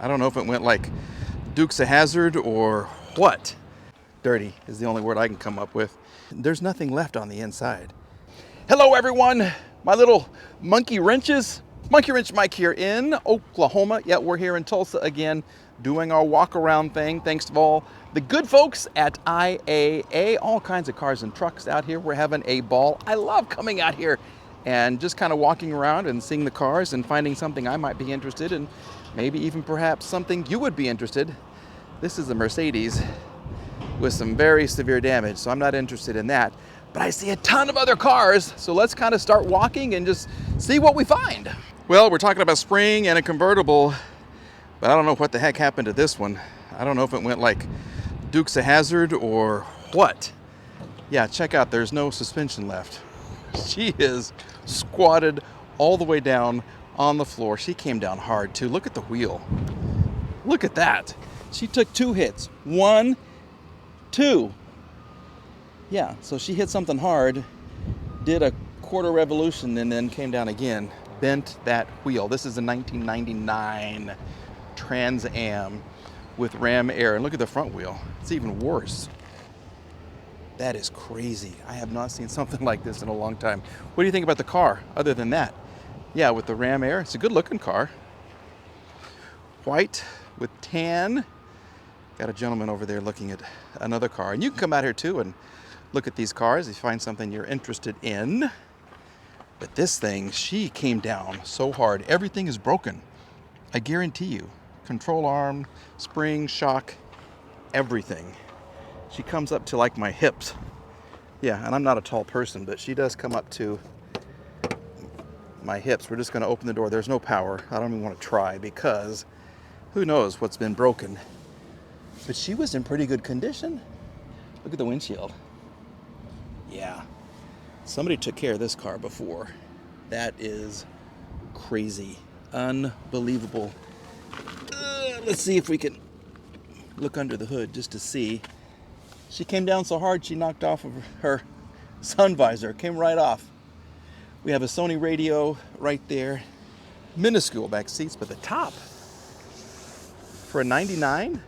I don't know if it went like Dukes of Hazzard or what. Dirty is the only word I can come up with. There's nothing left on the inside. Hello everyone, my little monkey wrenches. Monkey Wrench Mike here in Oklahoma. Yeah, we're here in Tulsa again doing our walk around thing. Thanks to all the good folks at IAA. All kinds of cars and trucks out here. We're having a ball. I love coming out here and just kind of walking around and seeing the cars and finding something I might be interested in. Maybe even perhaps something you would be interested. This is a Mercedes with some very severe damage, so I'm not interested in that. But I see a ton of other cars, so let's kind of start walking and just see what we find. Well, we're talking about spring and a convertible, but I don't know what the heck happened to this one. I don't know if it went like Dukes of Hazzard or what. Yeah, check out, there's no suspension left. She is squatted all the way down on the floor. She came down hard too. Look at the wheel. Look at that. She took 2 hits. 1, 2. Yeah, so she hit something hard, did a quarter revolution, and then came down again. Bent that wheel. This is a 1999 Trans Am with ram air. And look at the front wheel. It's even worse. That is crazy. I have not seen something like this in a long time. What do you think about the car other than that? Yeah, with the ram air, it's a good looking car. White with tan. Got a gentleman over there looking at another car. And you can come out here too and look at these cars if you find something you're interested in. But this thing, she came down so hard. Everything is broken. I guarantee you. Control arm, spring, shock, everything. She comes up to like my hips. Yeah, and I'm not a tall person, but she does come up to my hips. We're just going to open the door. There's no power. I don't even want to try because who knows what's been broken. But she was in pretty good condition. Look at the windshield. Yeah. Somebody took care of this car before. That is crazy. Unbelievable. Let's see if we can look under the hood just to see. She came down so hard she knocked off of her sun visor. Came right off. We have a Sony radio right there. Minuscule back seats, but the top for a 99,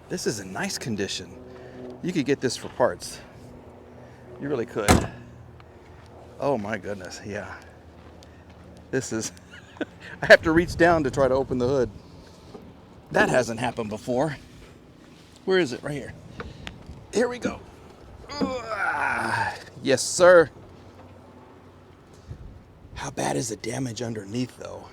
this is in nice condition. You could get this for parts. You really could. Oh my goodness, yeah. This is, I have to reach down to try to open the hood. That hasn't happened before. Where is it? Right here. Here we go. Yes, sir. How bad is the damage underneath though?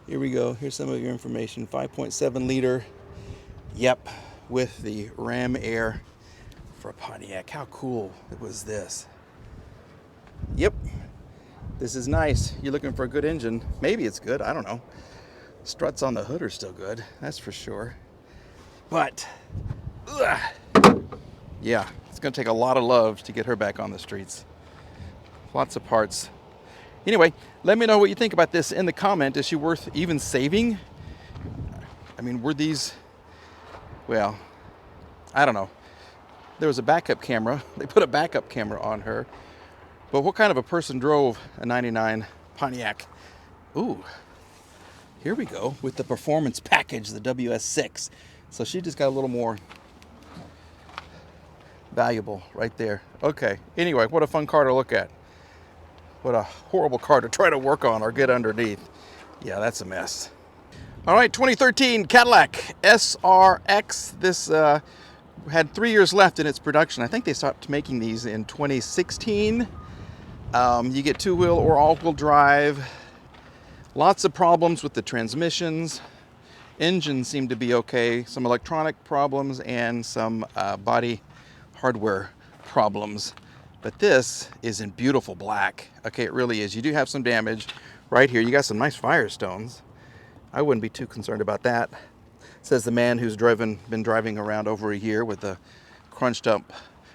Here we go. Here's some of your information. 5.7 liter. Yep. With the ram air for a Pontiac. How cool was this? Yep. This is nice. You're looking for a good engine. Maybe it's good. I don't know. Struts on the hood are still good. That's for sure. But, yeah, it's going to take a lot of love to get her back on the streets. Lots of parts. Anyway, let me know what you think about this in the comment. Is she worth even saving? I mean, were these... Well, I don't know. There was a backup camera. They put a backup camera on her. But what kind of a person drove a 99 Pontiac? Ooh, here we go with the performance package, the WS6. So she just got a little more valuable right there. Okay, anyway, what a fun car to look at. What a horrible car to try to work on or get underneath. Yeah, that's a mess. All right, 2013 Cadillac SRX. This had 3 years left in its production. I think they stopped making these in 2016. You get 2-wheel or all-wheel drive. Lots of problems with the transmissions. Engines seem to be okay. Some electronic problems and some body hardware problems. But this is in beautiful black. Okay, it really is. You do have some damage right here. You got some nice Firestones. I wouldn't be too concerned about that. Says the man who's been driving around over a year with a crunched up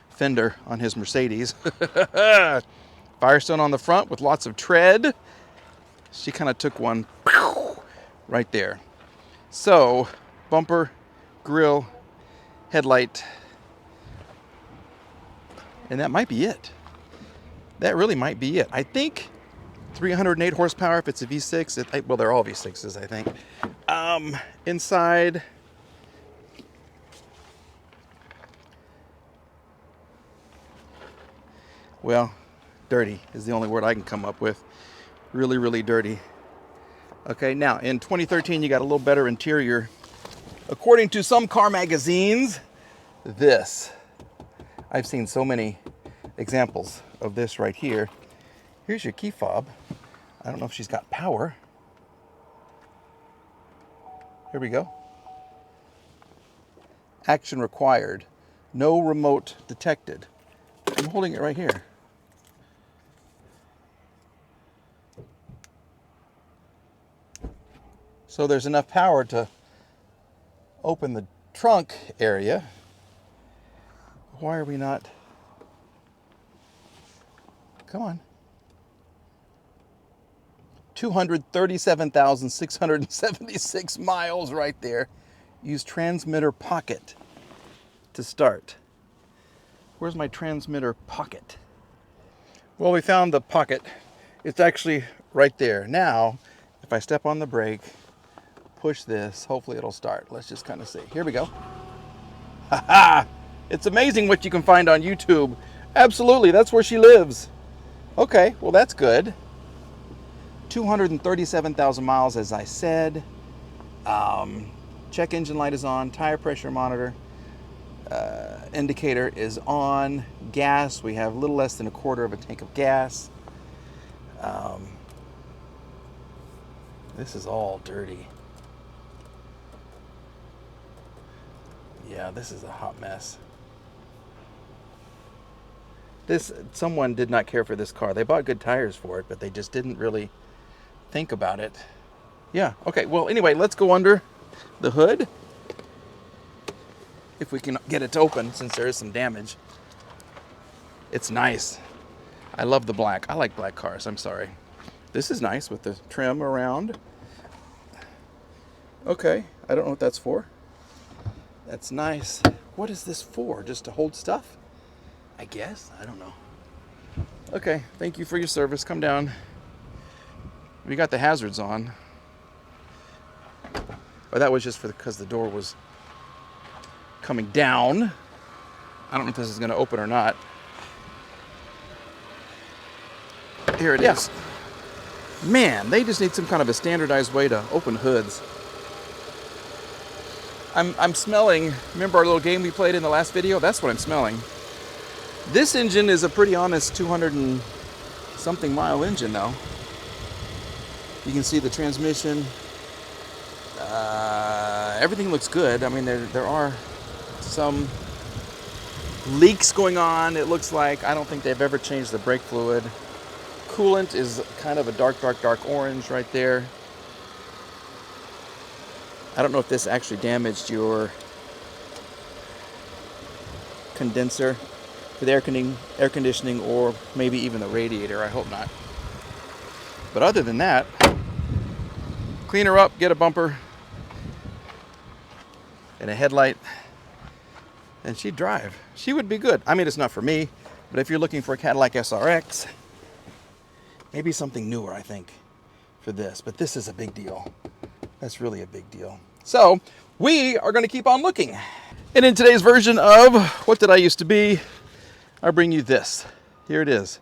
fender on his Mercedes. Firestone on the front with lots of tread. She kind of took one right there. So, bumper, grille, headlight, and that might be it. That really might be it. I think 308 horsepower if it's a V6. Well, they're all V6s, I think. Inside, well, dirty is the only word I can come up with. Really, really dirty. Okay, now in 2013, you got a little better interior. According to some car magazines, I've seen so many examples of this right here. Here's your key fob. I don't know if she's got power. Here we go. Action required. No remote detected. I'm holding it right here. So there's enough power to open the trunk area. Why are we not? Come on. 237,676 miles right there. Use transmitter pocket to start. Where's my transmitter pocket? Well, we found the pocket. It's actually right there. Now, if I step on the brake, push this, hopefully it'll start. Let's just kind of see. Here we go. Ha ha! It's amazing what you can find on YouTube. Absolutely, that's where she lives. Okay, well that's good. 237,000 miles, as I said. Check engine light is on. Tire pressure monitor indicator is on. Gas, we have a little less than a quarter of a tank of gas. This is all dirty. Yeah, this is a hot mess. Someone did not care for this car. They bought good tires for it, but they just didn't really think about it. Yeah, okay, well, anyway, let's go under the hood. If we can get it to open, since there is some damage. It's nice. I love the black. I like black cars, I'm sorry. This is nice with the trim around. Okay, I don't know what that's for. That's nice. What is this for? Just to hold stuff? I guess. I don't know. Okay, thank you for your service. Come down. We got the hazards on. Oh, that was just because the door was coming down. I don't know if this is going to open or not. Here it is. Man, they just need some kind of a standardized way to open hoods. I'm smelling, remember our little game we played in the last video? That's what I'm smelling. This engine is a pretty honest 200 and something mile engine though. You can see the transmission. Everything looks good. I mean, there are some leaks going on, it looks like. I don't think they've ever changed the brake fluid. Coolant is kind of a dark orange right there. I don't know if this actually damaged your condenser for the air conditioning or maybe even the radiator. I hope not. But other than that, clean her up, get a bumper and a headlight, and she'd drive. She would be good. I mean, it's not for me, but if you're looking for a Cadillac SRX, maybe something newer, I think, for this. But this is a big deal. That's really a big deal. So we are going to keep on looking. And in today's version of What Did I Used to Be, I bring you this. Here it is.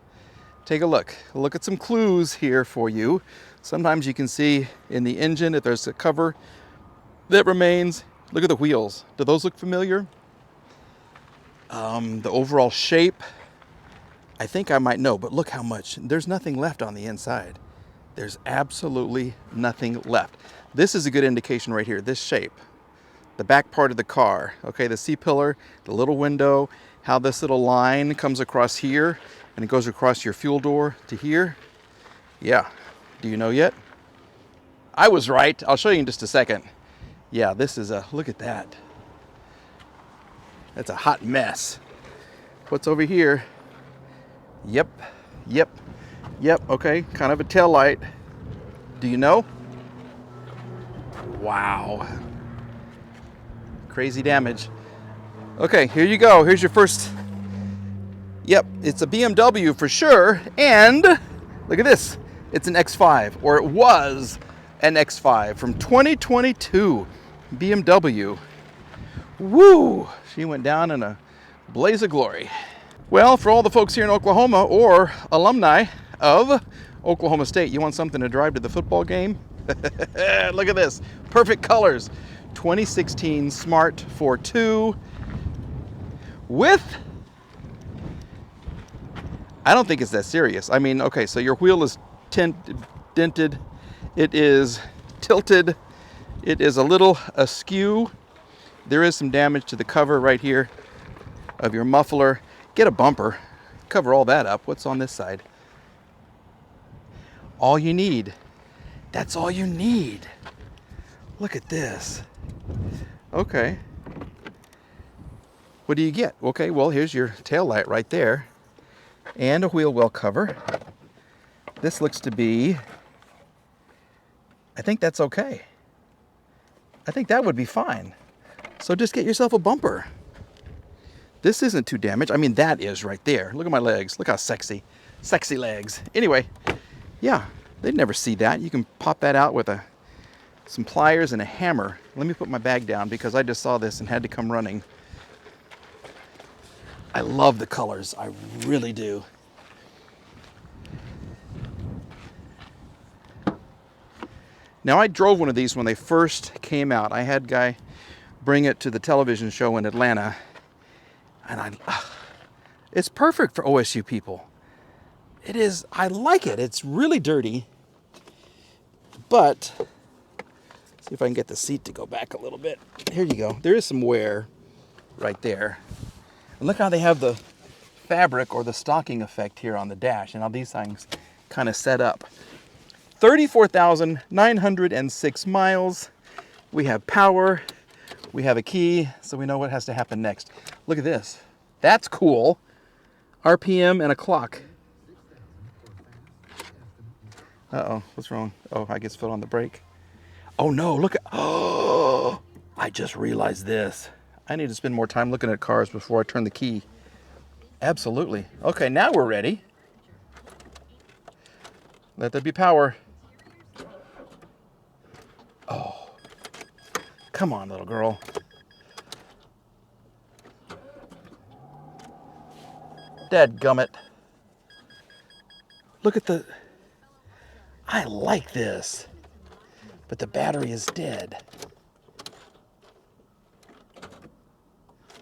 Take a look. Look at some clues here for you. Sometimes you can see in the engine if there's a cover that remains. Look at the wheels. Do those look familiar? The overall shape, I think I might know, but look how much. There's nothing left on the inside. There's absolutely nothing left. This is a good indication right here, this shape. The back part of the car, okay, the C-pillar, the little window, how this little line comes across here and it goes across your fuel door to here. Yeah, do you know yet? I was right, I'll show you in just a second. Yeah, this is look at that. That's a hot mess. What's over here? Yep, okay, kind of a tail light. Do you know? Wow. Crazy damage. Okay, here you go. Here's your first. Yep, it's a BMW for sure. And look at this. It's an X5, or it was an X5 from 2022 BMW. Woo! She went down in a blaze of glory. Well, for all the folks here in Oklahoma or alumni of Oklahoma State, you want something to drive to the football game? Look at this. Perfect colors. 2016 Smart Fortwo with, I don't think it's that serious. I mean, okay, so your wheel is dented. It is tilted. It is a little askew. There is some damage to the cover right here of your muffler. Get a bumper. Cover all that up. What's on this side? All you need. That's all you need. Look at this. Okay. What do you get? Okay, well, here's your tail light right there. And a wheel well cover. This looks to be, I think that's okay. I think that would be fine. So just get yourself a bumper. This isn't too damaged. I mean, that is right there. Look at my legs. Look how sexy. Sexy legs. Anyway, yeah, they'd never see that. You can pop that out with some pliers and a hammer. Let me put my bag down because I just saw this and had to come running. I love the colors. I really do. Now, I drove one of these when they first came out. I had a guy bring it to the television show in Atlanta. And it's perfect for OSU people. It is, I like it. It's really dirty. But, see if I can get the seat to go back a little bit. Here you go. There is some wear right there. And look how they have the fabric or the stocking effect here on the dash and how these things kind of set up. 34,906 miles. We have power. We have a key, so we know what has to happen next. Look at this. That's cool. RPM and a clock. Uh-oh, what's wrong? Oh, I guess foot on the brake. Oh no, look at, oh, I just realized this. I need to spend more time looking at cars before I turn the key. Absolutely. Okay, now we're ready. Let there be power. Oh. Come on, little girl. Dadgummit. Look at the, I like this, but the battery is dead.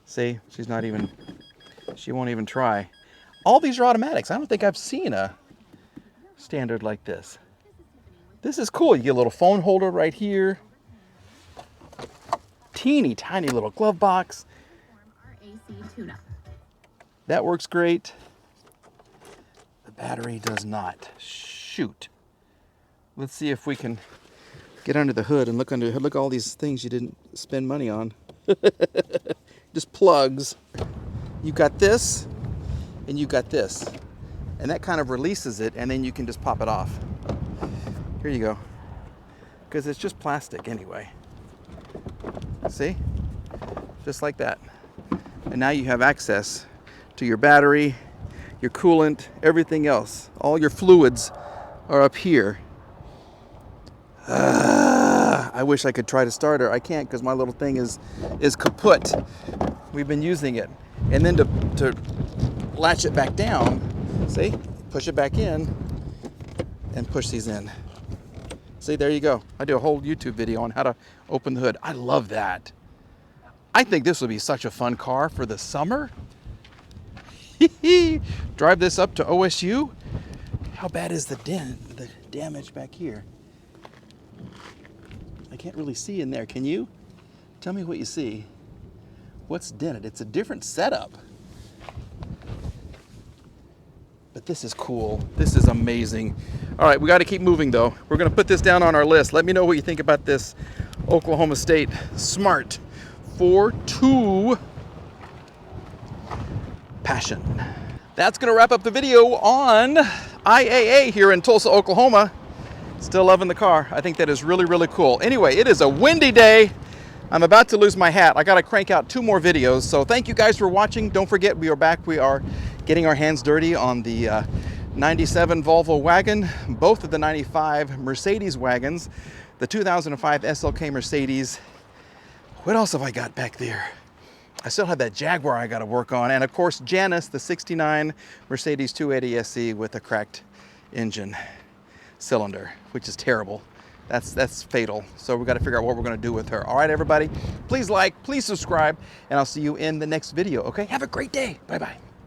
See, she's not even, she won't even try. All these are automatics. I don't think I've seen a standard like this. This is cool. You get a little phone holder right here. Teeny tiny little glove box. That works great. The battery does not. Shoot. Let's see if we can get under the hood and look under the hood. Look at all these things you didn't spend money on. Just plugs. You got this and you got this. And that kind of releases it and then you can just pop it off. Here you go. Because it's just plastic anyway. See? Just like that. And now you have access to your battery, your coolant, everything else. All your fluids are up here. I wish I could try to start her. I can't because my little thing is kaput. We've been using it. And then to latch it back down, see? Push it back in and push these in. See, there you go. I do a whole YouTube video on how to open the hood. I love that. I think this would be such a fun car for the summer. Drive this up to OSU. How bad is the damage back here? I can't really see in there. Can you? Tell me what you see. What's dented? It's a different setup. But this is cool. This is amazing. All right, we got to keep moving though. We're going to put this down on our list. Let me know what you think about this Oklahoma State Smart Fortwo Passion. That's going to wrap up the video on IAA here in Tulsa, Oklahoma. Still loving the car. I think that is really, really cool. Anyway, it is a windy day. I'm about to lose my hat. I got to crank out 2 more videos. So thank you guys for watching. Don't forget, we are back. We are getting our hands dirty on the 97 Volvo wagon, both of the 95 Mercedes wagons, the 2005 SLK Mercedes. What else have I got back there? I still have that Jaguar I got to work on, and of course Janus, the 69 Mercedes 280 SE with a cracked engine cylinder, which is terrible. That's fatal. So we've got to figure out what we're going to do with her. All right, everybody, please like, please subscribe, and I'll see you in the next video. Okay, have a great day. Bye-bye.